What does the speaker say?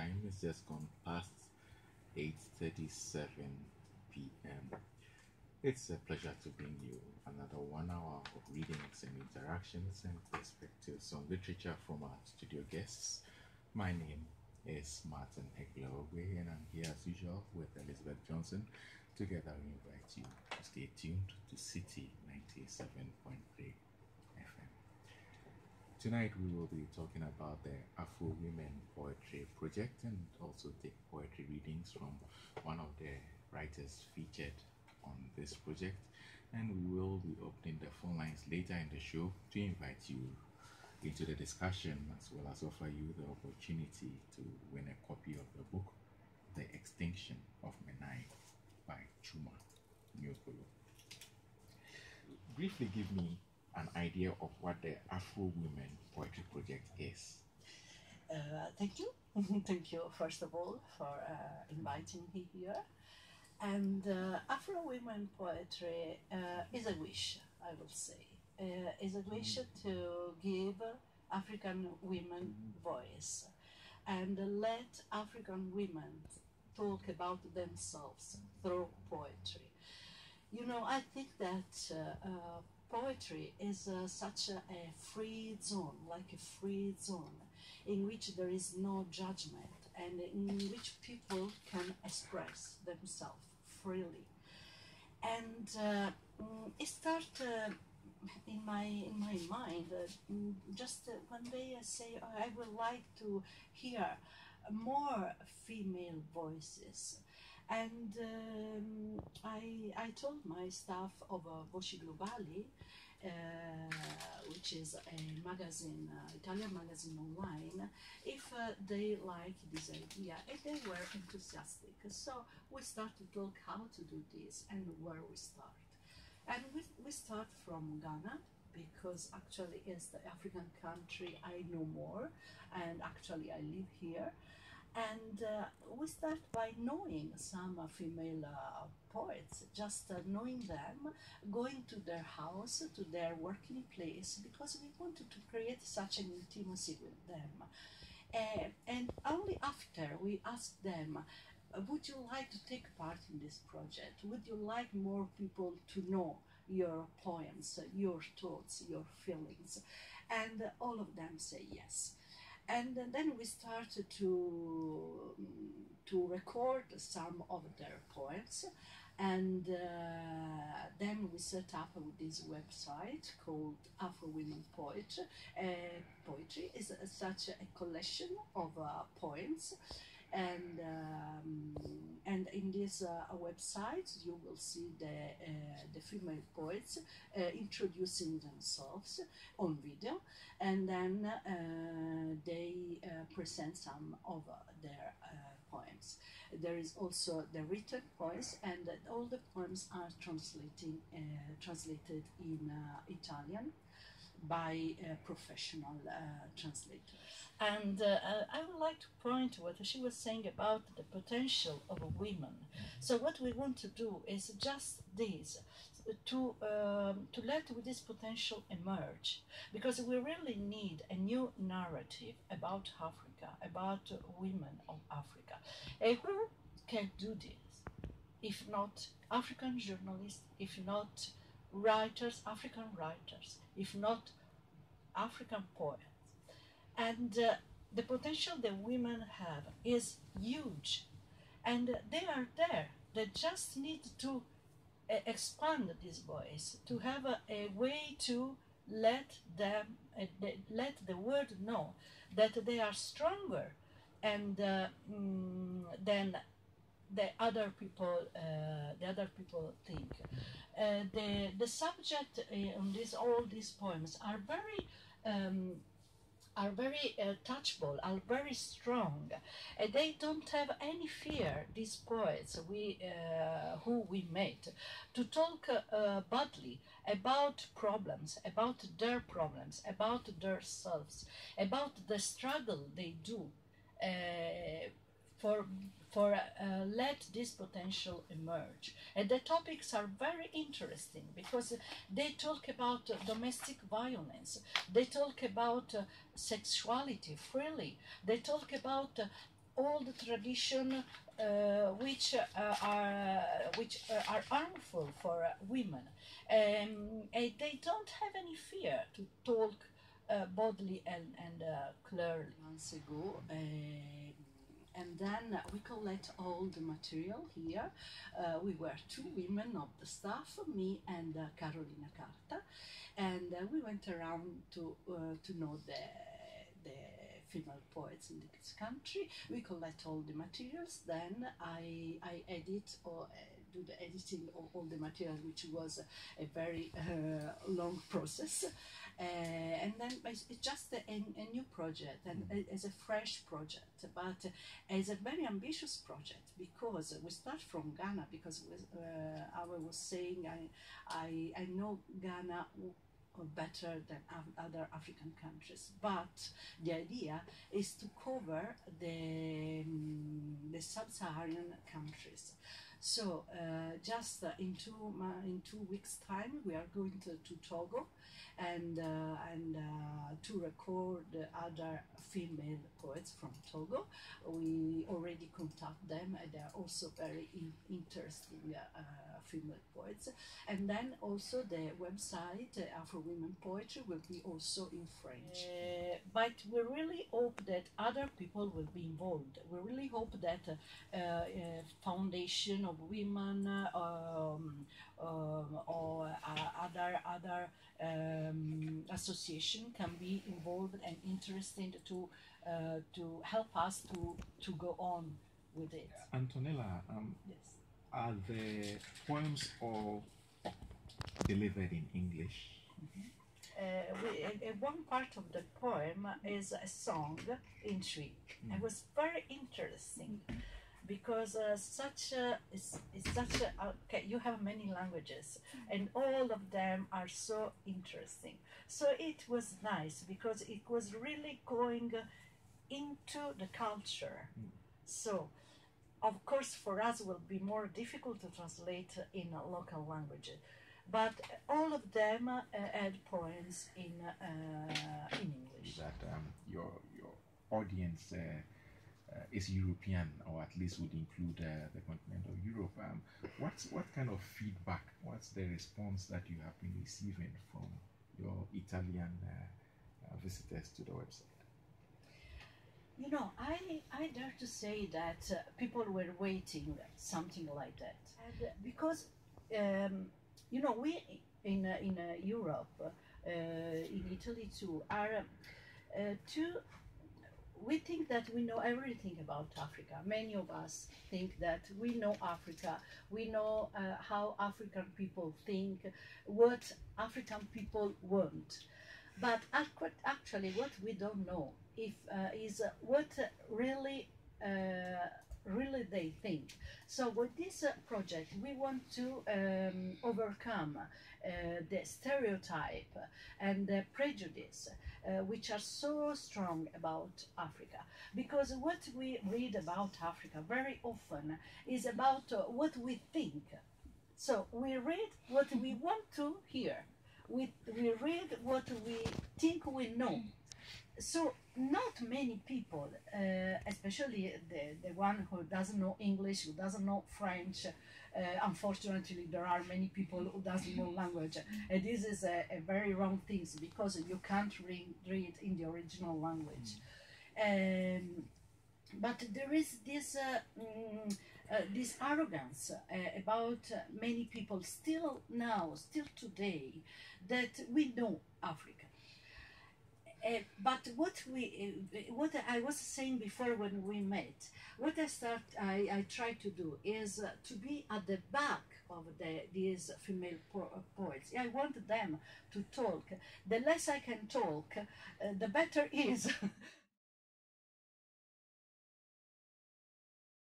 time is just gone past 8:37 p.m. It's a pleasure to bring you another 1 hour of readings and interactions and perspectives on literature from our studio guests. My name is Martin Eglowe, and I'm here as usual with Elizabeth Johnson. Together we invite you to stay tuned to Citi 97.3 FM. Tonight we will be talking about the AfroWomenPoetry project and also take poetry readings from one of the writers featured on this project, and we will be opening the phone lines later in the show to invite you into the discussion as well as offer you the opportunity to win a copy of the book The Extinction of Menai by Chuma Nyokolo. Briefly give me an idea of what the Afro Women Poetry Project is. Thank you. Thank you, first of all, for inviting me here. And Afro Women Poetry is a wish, I will say. Is a wish to give African women voice and let African women talk about themselves through poetry. You know, I think that poetry is such a free zone, like a free zone, in which there is no judgment and in which people can express themselves freely. And it started in my mind. Just one day I say, oh, I would like to hear more female voices. And I told my staff of Voci Globali, which is a magazine, Italian magazine online, if they like this idea, and they were enthusiastic. So we started to talk how to do this and where we start. And we start from Ghana, because actually it's the African country I know more, and actually I live here. And we start by knowing some female poets, just knowing them, going to their house, to their working place, because we wanted to create such an intimacy with them. And only after we asked them, would you like to take part in this project? Would you like more people to know your poems, your thoughts, your feelings? And all of them say yes. And then we started to record some of their poems, and then we set up this website called AfroWomenPoetry. Poetry is such a collection of poems, and in this website you will see the female poets introducing themselves on video, and then they present some of their poems. There is also the written poems, and all the poems are translated in Italian by professional translators. And I would like to point to what she was saying about the potential of women. So what we want to do is just this, to let this potential emerge, because we really need a new narrative about Africa, about women of Africa. Who can do this if not African journalists, if not writers, African writers, if not African poets? And the potential that women have is huge, and they are there. They just need to expand this voice, to have a way to let them, let the world know that they are stronger and than the other people think. The subject on all these poems are very touchable, are very strong. They don't have any fear, these poets who we met, to talk badly about problems, about their selves, about the struggle they do for let this potential emerge. And the topics are very interesting because they talk about domestic violence, they talk about sexuality freely, they talk about old tradition which are harmful for women, and they don't have any fear to talk boldly and clearly. Months ago. And then we collect all the material here. We were two women of the staff, me and Carolina Carta, and we went around to know the female poets in this country. We collect all the materials. Then I edit or do the editing of all the material, which was a very long process. And then it's just a new project, and it's a fresh project, but it's a very ambitious project because we start from Ghana. Because I was saying I know Ghana better than other African countries, but the idea is to cover the sub-Saharan countries. So just in 2 weeks' time, we are going to Togo, and to record other female poets from Togo. We already contact them, and they are also very interesting female poets. And then also the website AfroWomenPoetry will be also in French. But we really hope that other people will be involved. We really hope that foundation of women or other association can be involved and interested to help us to go on with it. Antonella, Yes. are the poems all delivered in English? One part of the poem is a song in Twi. It was very interesting because okay, you have many languages and all of them are so interesting. So it was nice because it was really going into the culture. So of course for us it will be more difficult to translate in a local language, but all of them had poems in English. That your audience is European, or at least would include the continent of Europe. What kind of feedback? What's the response that you have been receiving from your Italian visitors to the website? You know, I dare to say that people were waiting something like that, and because you know, we in Europe, in Italy too, are we think that we know everything about Africa. Many of us think that we know Africa. We know how African people think, what African people want. But actually, what we don't know is what really they think. So with this project, we want to overcome the stereotype and the prejudice which are so strong about Africa. Because what we read about Africa very often is about what we think. So we read what we want to hear. We read what we think we know. So not many people, especially the one who doesn't know English, who doesn't know French, unfortunately there are many people who doesn't know language, and this is a very wrong thing because you can't read in the original language. But there is this arrogance about many people still today, that we know Africa. But what I was saying before when we met, what I try to do is to be at the back of these female poets. I want them to talk. The less I can talk, the better is.